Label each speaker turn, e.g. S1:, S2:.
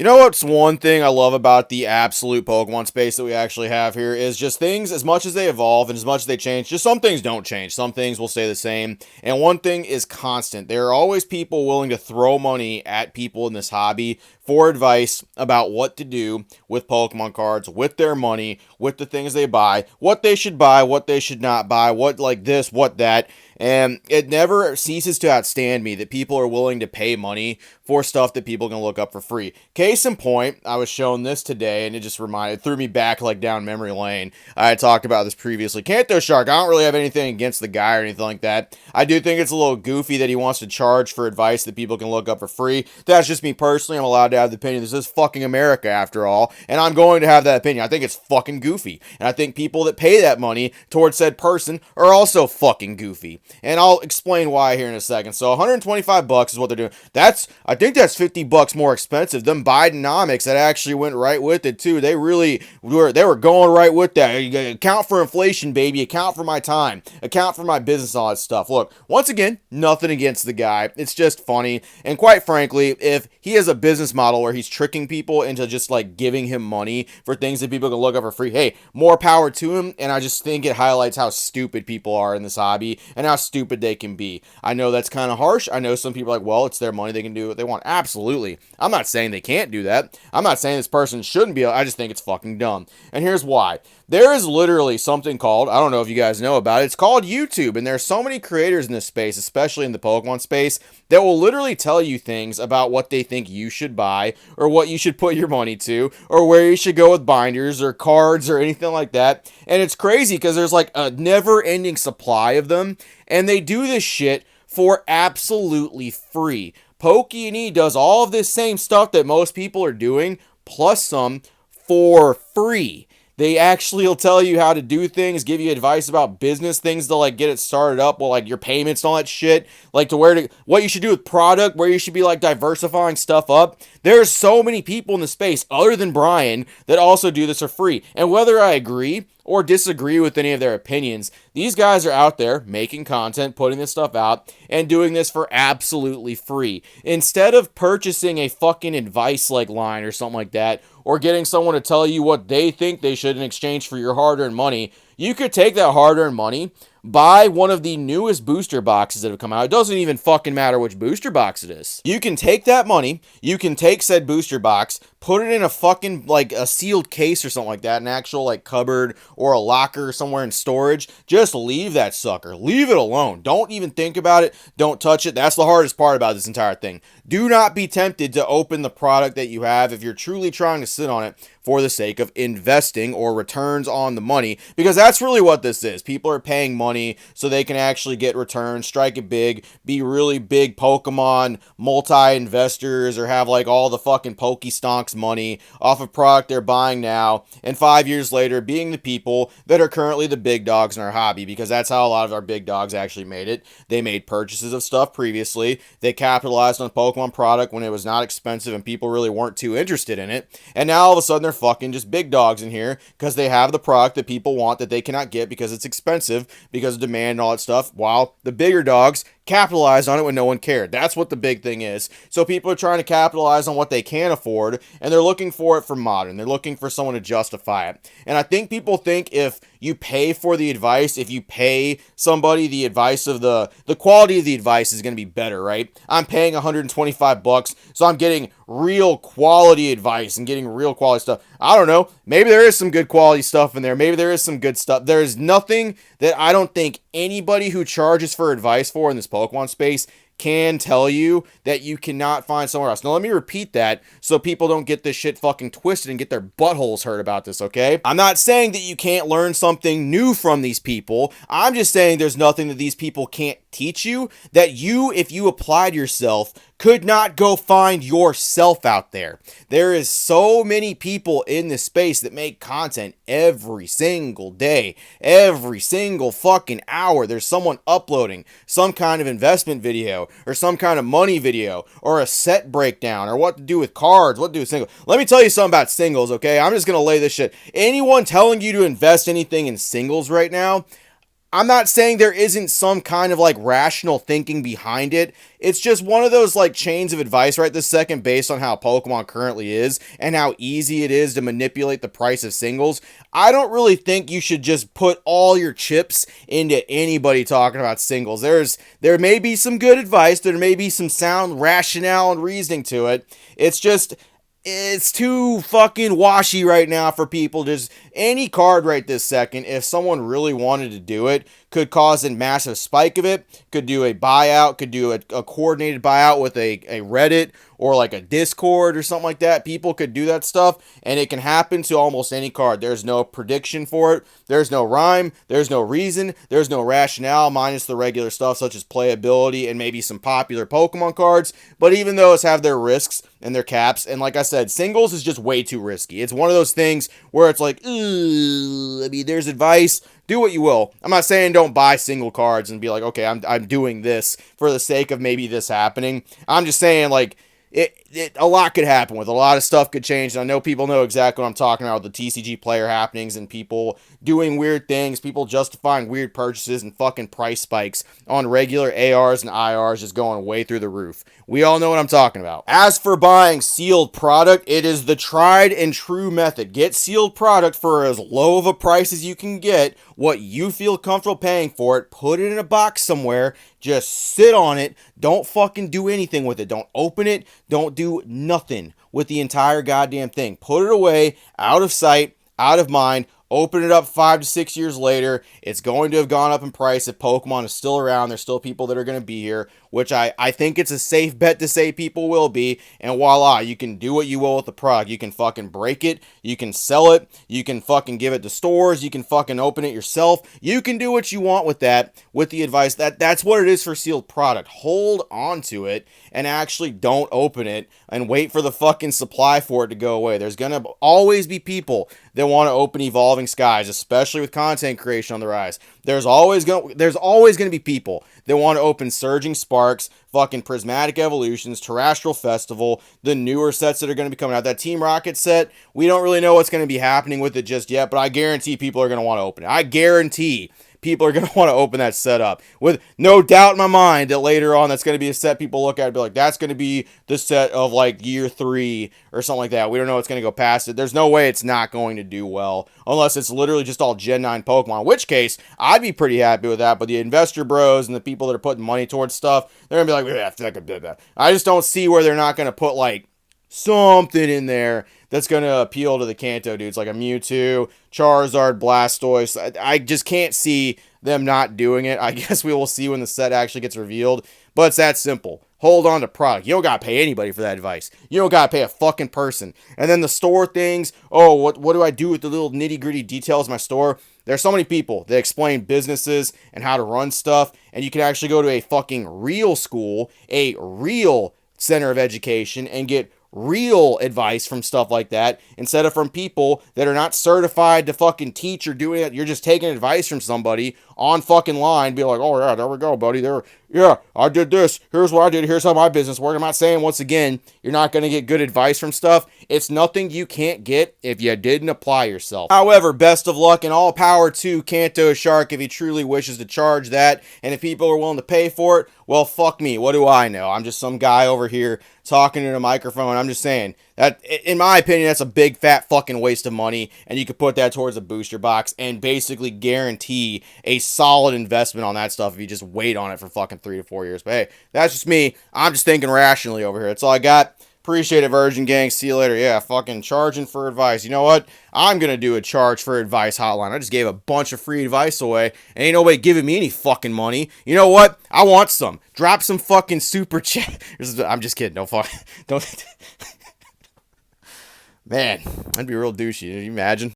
S1: You know what's one thing I love about the absolute Pokemon space that we actually have here is just things, as much as they evolve and as much as they change, just some things don't change. Some things will stay the same. And one thing is constant. There are always people willing to throw money at people in this hobby for advice about what to do with Pokemon cards, with their money, with the things they buy, what they should buy, what they should not buy, what like this, what that. And it never ceases to outstand me that people are willing to pay money for stuff that people can look up for free. Case in point, I was shown this today, and it threw me back like down memory lane. I had talked about this previously. Kanto Shark, I don't really have anything against the guy or anything like that. I do think it's a little goofy that he wants to charge for advice that people can look up for free. That's just me personally. I'm allowed to have the opinion. This is fucking America after all, and I'm going to have that opinion. I think it's fucking goofy, and I think people that pay that money towards said person are also fucking goofy. And I'll explain why here in a second. So $125 is what they're doing. I think that's $50 more expensive. Them Bidenomics that actually went right with it too. They were going right with that. You account for inflation, baby. Account for my time. Account for my business, all that stuff. Look, once again, nothing against the guy. It's just funny. And quite frankly, if he has a business model where he's tricking people into just like giving him money for things that people can look up for free, hey, more power to him. And I just think it highlights how stupid people are in this hobby and how stupid they can be. I know that's kind of harsh. I know some people are like, well, it's their money. They can do what they want. Absolutely. I'm not saying they can't do that. I'm not saying this person shouldn't be. I just think it's fucking dumb. And here's why. There is literally something called, I don't know if you guys know about it, it's called YouTube. And there's so many creators in this space, especially in the Pokemon space, that will literally tell you things about what they think you should buy or what you should put your money to or where you should go with binders or cards or anything like that. And it's crazy because there's like a never-ending supply of them. And they do this shit for absolutely free. Pokey&E does all of this same stuff that most people are doing, plus some, for free. They actually will tell you how to do things, give you advice about business, things to like get it started up, well, like your payments and all that shit, like what you should do with product, where you should be like diversifying stuff up. There's so many people in the space other than Brian that also do this for free. And whether I agree or disagree with any of their opinions, these guys are out there making content, putting this stuff out, and doing this for absolutely free. Instead of purchasing a fucking advice like line or something like that, or getting someone to tell you what they think they should in exchange for your hard-earned money, you could take that hard-earned money, buy one of the newest booster boxes that have come out. It doesn't even fucking matter which booster box it is. You can take that money, you can take said booster box, put it in a fucking, like, a sealed case or something like that, an actual, like, cupboard or a locker somewhere in storage. Just leave that sucker. Leave it alone. Don't even think about it. Don't touch it. That's the hardest part about this entire thing. Do not be tempted to open the product that you have if you're truly trying to sit on it for the sake of investing or returns on the money, because that's really what this is. People are paying money so they can actually get returns, strike it big, be really big Pokemon multi-investors, or have like all the fucking Pokestonks money off of product they're buying now, and 5 years later being the people that are currently the big dogs in our hobby, because that's how a lot of our big dogs actually made it. They made purchases of stuff previously, they capitalized on Pokemon product when it was not expensive and people really weren't too interested in it, and now all of a sudden they're fucking just big dogs in here because they have the product that people want that they cannot get because it's expensive, because of demand and all that stuff, while the bigger dogs capitalized on it when no one cared. That's what the big thing is. So people are trying to capitalize on what they can afford, and they're looking for it from modern. They're looking for someone to justify it. And I think people think if you pay for the advice, if you pay somebody the advice of the quality of the advice is going to be better, right? I'm paying $125, so I'm getting real quality advice and getting real quality stuff. I don't know. Maybe there is some good quality stuff in there. Maybe there is some good stuff. There is nothing that I don't think anybody who charges for advice for in this Pokemon space can tell you that you cannot find somewhere else. Now, let me repeat that so people don't get this shit fucking twisted and get their buttholes hurt about this, okay? I'm not saying that you can't learn something new from these people. I'm just saying there's nothing that these people can't teach you that you, if you applied yourself, could not go find yourself out there. There is so many people in this space that make content every single day, every single fucking hour. There's someone uploading some kind of investment video or some kind of money video or a set breakdown or what to do with cards, what to do with singles. Let me tell you something about singles, okay? I'm just going to lay this shit. Anyone telling you to invest anything in singles right now, I'm not saying there isn't some kind of like rational thinking behind it. It's just one of those like chains of advice right this second based on how Pokemon currently is and how easy it is to manipulate the price of singles. I don't really think you should just put all your chips into anybody talking about singles. There may be some good advice, there may be some sound rationale and reasoning to it. It's too fucking washy right now for people. Just any card right this second, if someone really wanted to do it, could cause a massive spike of it, could do a buyout, could do a coordinated buyout with a Reddit or like a Discord or something like that. People could do that stuff, and it can happen to almost any card. There's no prediction for it. There's no rhyme. There's no reason. There's no rationale, minus the regular stuff such as playability and maybe some popular Pokemon cards. But even those have their risks and their caps. And like I said, singles is just way too risky. It's one of those things where it's like, I mean, there's advice. Do what you will. I'm not saying don't buy single cards and be like, okay, I'm doing this for the sake of maybe this happening. I'm just saying, like, a lot could happen with it. A lot of stuff could change. And I know people know exactly what I'm talking about with the TCG player happenings and people doing weird things, people justifying weird purchases and fucking price spikes on regular ARs and IRs just going way through the roof. We all know what I'm talking about. As for buying sealed product, it is the tried and true method. Get sealed product for as low of a price as you can get, what you feel comfortable paying for it, put it in a box somewhere, just sit on it, don't fucking do anything with it, don't open it, don't do nothing with the entire goddamn thing. Put it away, out of sight, out of mind. Open it up 5 to 6 years later. It's going to have gone up in price if Pokemon is still around. There's still people that are going to be here, which I think it's a safe bet to say people will be. And voila, you can do what you will with the product. You can fucking break it. You can sell it. You can fucking give it to stores. You can fucking open it yourself. You can do what you want with that, with the advice. That's what it is for sealed product. Hold on to it and actually don't open it and wait for the fucking supply for it to go away. There's going to always be people that want to open Evolving Skies, especially with content creation on the rise. There's always going to be people that want to open Surging Sparks, fucking Prismatic Evolutions, Terrestrial Festival, the newer sets that are going to be coming out. That Team Rocket set, we don't really know what's going to be happening with it just yet, but I guarantee people are going to want to open it. I guarantee people are going to want to open that set up. With no doubt in my mind that later on that's going to be a set people look at and be like, that's going to be the set of like year 3 or something like that. We don't know what's going to go past it. There's no way it's not going to do well unless it's literally just all Gen 9 Pokemon, in which case I'd be pretty happy with that. But the investor bros and the people that are putting money towards stuff, they're going to be like, I just don't see where they're not going to put like something in there that's going to appeal to the Kanto dudes, like a Mewtwo, Charizard, Blastoise. I just can't see them not doing it. I guess we will see when the set actually gets revealed, but it's that simple. Hold on to product. You don't got to pay anybody for that advice. You don't got to pay a fucking person. And then the store things, oh, what do I do with the little nitty-gritty details of my store? There's so many people that explain businesses and how to run stuff, and you can actually go to a fucking real school, a real center of education, and get real advice from stuff like that instead of from people that are not certified to fucking teach or doing it. You're just taking advice from somebody on fucking line, be like, oh yeah, there we go, buddy. Yeah, I did this. Here's what I did. Here's how my business worked. I'm not saying, once again, you're not going to get good advice from stuff. It's nothing you can't get if you didn't apply yourself. However, best of luck and all power to Kanto Shark if he truly wishes to charge that. And if people are willing to pay for it, well, fuck me. What do I know? I'm just some guy over here talking in a microphone. I'm just saying that, in my opinion, that's a big fat fucking waste of money. And you could put that towards a booster box and basically guarantee a solid investment on that stuff if you just wait on it for fucking 3 to 4 years. But hey, that's just me. I'm just thinking rationally over here. That's all I got. Appreciate it, Virgin Gang. See you later. Yeah, fucking charging for advice. You know what? I'm going to do a charge for advice hotline. I just gave a bunch of free advice away, and ain't nobody giving me any fucking money. You know what? I want some. Drop some fucking super chat. I'm just kidding. Don't. Man, I'd be real douchey. Can you imagine?